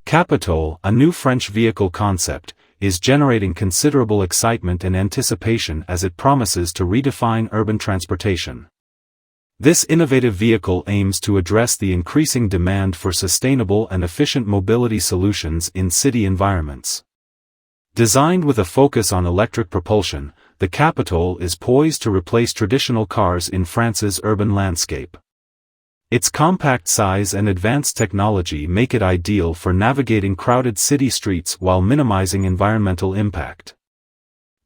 Capitole, a new French vehicle concept, is generating considerable excitement and anticipation as it promises to redefine urban transportation. This innovative vehicle aims to address the increasing demand for sustainable and efficient mobility solutions in city environments. Designed with a focus on electric propulsion, the Capitole is poised to replace traditional cars in France's urban landscape. Its compact size and advanced technology make it ideal for navigating crowded city streets while minimizing environmental impact.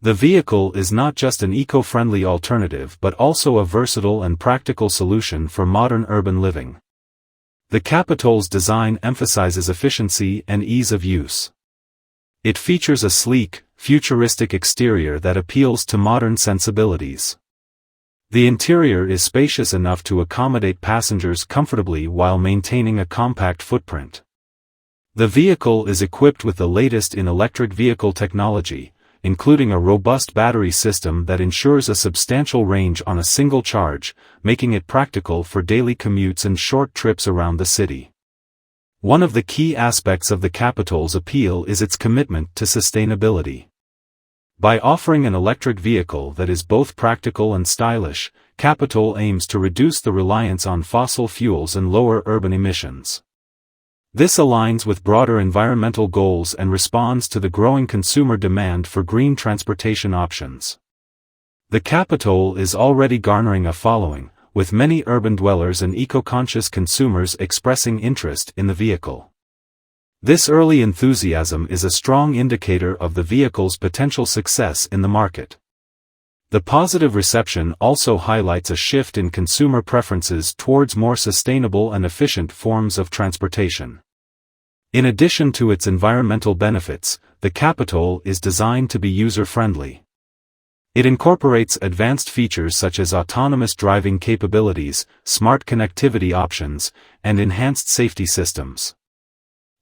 The vehicle is not just an eco-friendly alternative but also a versatile and practical solution for modern urban living. The Capitole's design emphasizes efficiency and ease of use. It features a sleek, futuristic exterior that appeals to modern sensibilities. The interior is spacious enough to accommodate passengers comfortably while maintaining a compact footprint. The vehicle is equipped with the latest in electric vehicle technology, including a robust battery system that ensures a substantial range on a single charge, making it practical for daily commutes and short trips around the city. One of the key aspects of the Capitole's appeal is its commitment to sustainability. By offering an electric vehicle that is both practical and stylish, Capitole aims to reduce the reliance on fossil fuels and lower urban emissions. This aligns with broader environmental goals and responds to the growing consumer demand for green transportation options. The Capitole is already garnering a following, with many urban dwellers and eco-conscious consumers expressing interest in the vehicle. This early enthusiasm is a strong indicator of the vehicle's potential success in the market. The positive reception also highlights a shift in consumer preferences towards more sustainable and efficient forms of transportation. In addition to its environmental benefits, the Capitole is designed to be user-friendly. It incorporates advanced features such as autonomous driving capabilities, smart connectivity options, and enhanced safety systems.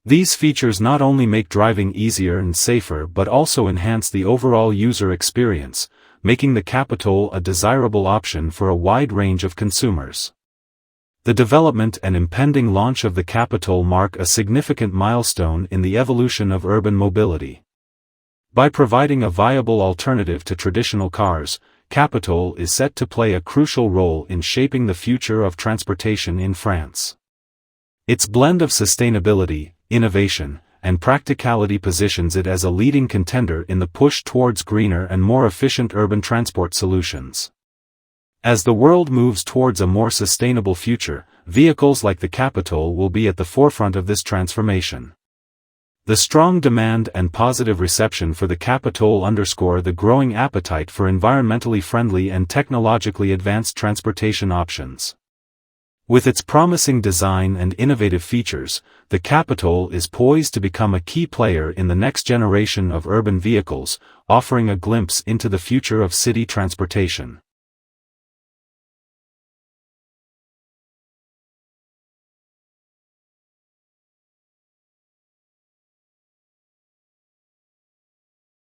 These features not only make driving easier and safer but also enhance the overall user experience, making the Capitole a desirable option for a wide range of consumers. The development and impending launch of the Capitole mark a significant milestone in the evolution of urban mobility. By providing a viable alternative to traditional cars, Capitole is set to play a crucial role in shaping the future of transportation in France. Its blend of sustainability, innovation, and practicality positions it as a leading contender in the push towards greener and more efficient urban transport solutions. As the world moves towards a more sustainable future, vehicles like the Capitole will be at the forefront of this transformation. The strong demand and positive reception for the Capitole underscore the growing appetite for environmentally friendly and technologically advanced transportation options. With its promising design and innovative features, the Capitole is poised to become a key player in the next generation of urban vehicles, offering a glimpse into the future of city transportation.